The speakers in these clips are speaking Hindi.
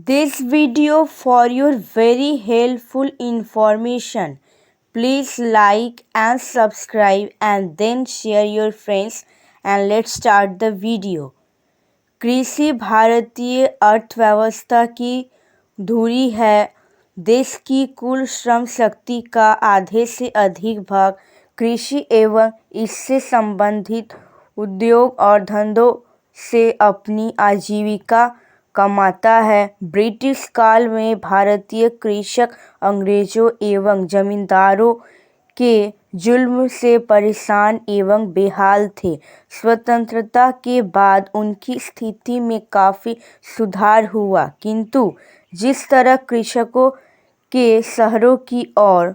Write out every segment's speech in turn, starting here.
This video for your very helpful information. Please like and subscribe and then share your friends and let's start the video. कृषि भारतीय अर्थव्यवस्था की धुरी है। देश की कुल श्रम शक्ति का आधे से अधिक भाग कृषि एवं इससे संबंधित उद्योग और धंधों से अपनी आजीविका कमाता है। ब्रिटिश काल में भारतीय कृषक अंग्रेजों एवं जमींदारों के जुल्म से परेशान एवं बेहाल थे। स्वतंत्रता के बाद उनकी स्थिति में काफ़ी सुधार हुआ, किंतु जिस तरह कृषकों के शहरों की ओर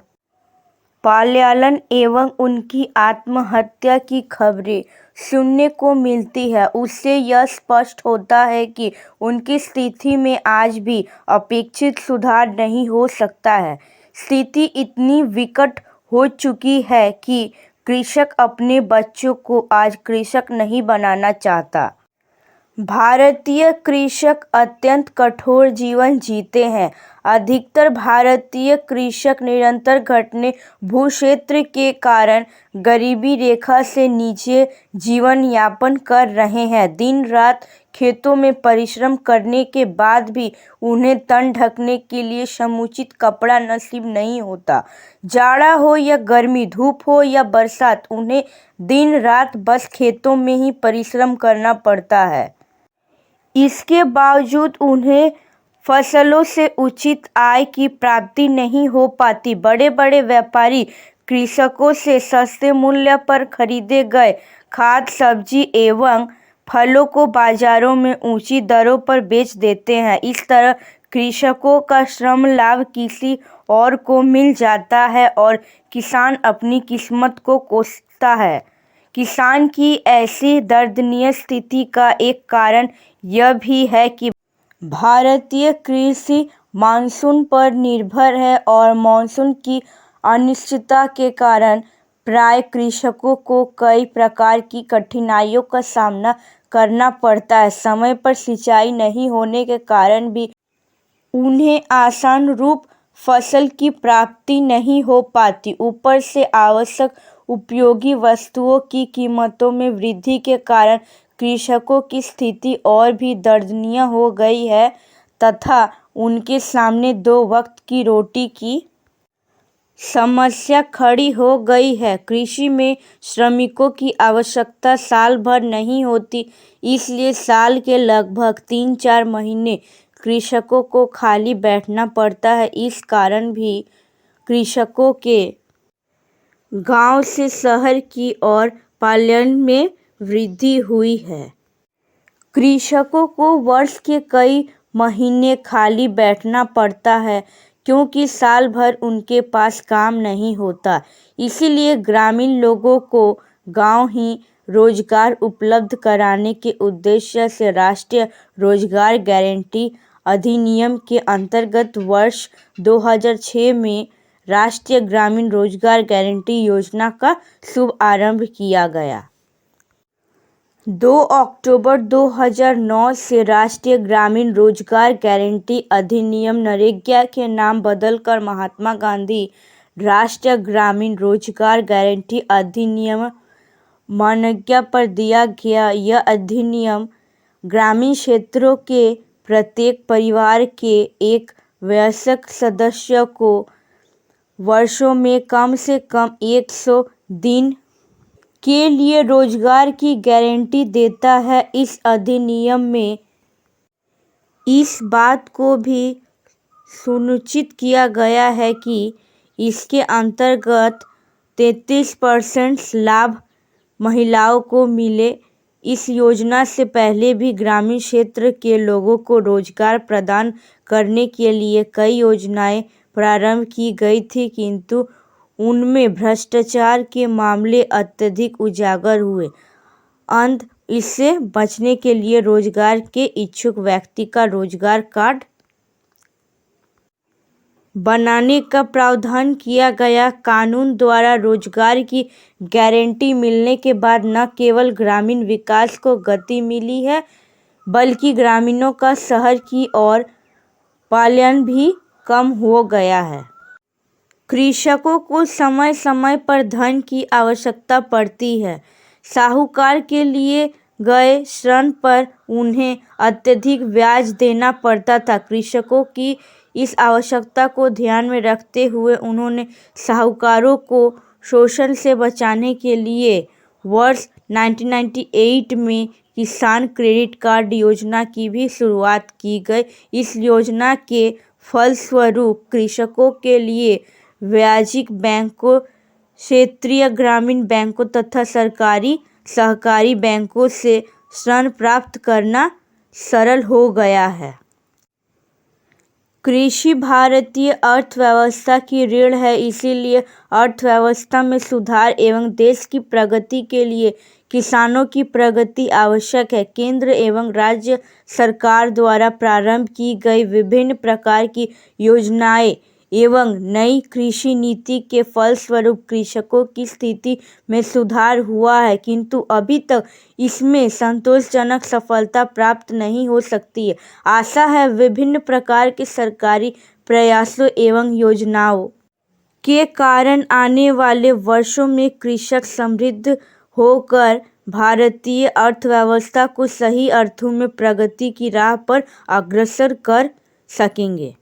पलायन एवं उनकी आत्महत्या की खबरें सुनने को मिलती है, उससे यह स्पष्ट होता है कि उनकी स्थिति में आज भी अपेक्षित सुधार नहीं हो सकता है। स्थिति इतनी विकट हो चुकी है कि कृषक अपने बच्चों को आज कृषक नहीं बनाना चाहता। भारतीय कृषक अत्यंत कठोर जीवन जीते हैं। अधिकतर भारतीय कृषक निरंतर घटते भूक्षेत्र के कारण गरीबी रेखा से नीचे जीवन यापन कर रहे हैं। दिन रात खेतों में परिश्रम करने के बाद भी उन्हें तन ढकने के लिए समुचित कपड़ा नसीब नहीं होता। जाड़ा हो या गर्मी, धूप हो या बरसात, उन्हें दिन रात बस खेतों में ही परिश्रम करना पड़ता है। इसके बावजूद उन्हें फसलों से उचित आय की प्राप्ति नहीं हो पाती। बड़े बड़े व्यापारी कृषकों से सस्ते मूल्य पर खरीदे गए खाद्य, सब्जी एवं फलों को बाजारों में ऊंची दरों पर बेच देते हैं। इस तरह कृषकों का श्रम लाभ किसी और को मिल जाता है और किसान अपनी किस्मत को कोसता है। किसान की ऐसी दयनीय स्थिति का एक कारण यह भी है कि भारतीय कृषि मानसून पर निर्भर है और मानसून की अनिश्चितता के कारण प्रायः कृषकों को कई प्रकार की कठिनाइयों का सामना करना पड़ता है। समय पर सिंचाई नहीं होने के कारण भी उन्हें आसान रूप फसल की प्राप्ति नहीं हो पाती। ऊपर से आवश्यक उपयोगी वस्तुओं की कीमतों में वृद्धि के कारण कृषकों की स्थिति और भी दयनीय हो गई है तथा उनके सामने दो वक्त की रोटी की समस्या खड़ी हो गई है। कृषि में श्रमिकों की आवश्यकता साल भर नहीं होती, इसलिए साल के लगभग 3-4 महीने कृषकों को खाली बैठना पड़ता है। इस कारण भी कृषकों के गांव से शहर की ओर पलायन में वृद्धि हुई है। कृषकों को वर्ष के कई महीने खाली बैठना पड़ता है क्योंकि साल भर उनके पास काम नहीं होता। इसीलिए ग्रामीण लोगों को गांव ही रोजगार उपलब्ध कराने के उद्देश्य से राष्ट्रीय रोजगार गारंटी अधिनियम के अंतर्गत वर्ष 2006 में राष्ट्रीय ग्रामीण रोजगार गारंटी योजना का शुभारंभ किया गया। 2 अक्टूबर 2009 से राष्ट्रीय ग्रामीण रोजगार गारंटी अधिनियम नरेगा के नाम बदलकर महात्मा गांधी राष्ट्रीय ग्रामीण रोजगार गारंटी अधिनियम मनरेगा कर दिया गया। यह अधिनियम ग्रामीण क्षेत्रों के प्रत्येक परिवार के एक वयस्क सदस्य को वर्षों में कम से कम 100 दिन के लिए रोजगार की गारंटी देता है। इस अधिनियम में इस बात को भी सुनिश्चित किया गया है कि इसके अंतर्गत 33% लाभ महिलाओं को मिले। इस योजना से पहले भी ग्रामीण क्षेत्र के लोगों को रोजगार प्रदान करने के लिए कई योजनाएं प्रारंभ की गई थी, किंतु उनमें भ्रष्टाचार के मामले अत्यधिक उजागर हुए। अंत इससे बचने के लिए रोजगार के इच्छुक व्यक्ति का रोजगार कार्ड बनाने का प्रावधान किया गया। कानून द्वारा रोजगार की गारंटी मिलने के बाद न केवल ग्रामीण विकास को गति मिली है, बल्कि ग्रामीणों का शहर की ओर पलायन भी कम हो गया है। कृषकों को समय समय पर धन की आवश्यकता पड़ती है। साहूकार के लिए गए ऋण पर उन्हें अत्यधिक ब्याज देना पड़ता था। कृषकों की इस आवश्यकता को ध्यान में रखते हुए उन्होंने साहूकारों को शोषण से बचाने के लिए वर्ष 1998 में किसान क्रेडिट कार्ड योजना की भी शुरुआत की गई। इस योजना के फलस्वरूप कृषकों के लिए वाणिज्यिक बैंकों, क्षेत्रीय ग्रामीण बैंकों तथा सरकारी सहकारी बैंकों से ऋण प्राप्त करना सरल हो गया है। कृषि भारतीय अर्थव्यवस्था की रीढ़ है, इसीलिए अर्थव्यवस्था में सुधार एवं देश की प्रगति के लिए किसानों की प्रगति आवश्यक है। केंद्र एवं राज्य सरकार द्वारा प्रारंभ की गई विभिन्न प्रकार की योजनाएं एवं नई कृषि नीति के फलस्वरूप कृषकों की स्थिति में सुधार हुआ है, किंतु अभी तक इसमें संतोषजनक सफलता प्राप्त नहीं हो सकती है। आशा है विभिन्न प्रकार के सरकारी प्रयासों एवं योजनाओं के कारण आने वाले वर्षों में कृषक समृद्ध होकर भारतीय अर्थव्यवस्था को सही अर्थों में प्रगति की राह पर अग्रसर कर सकेंगे।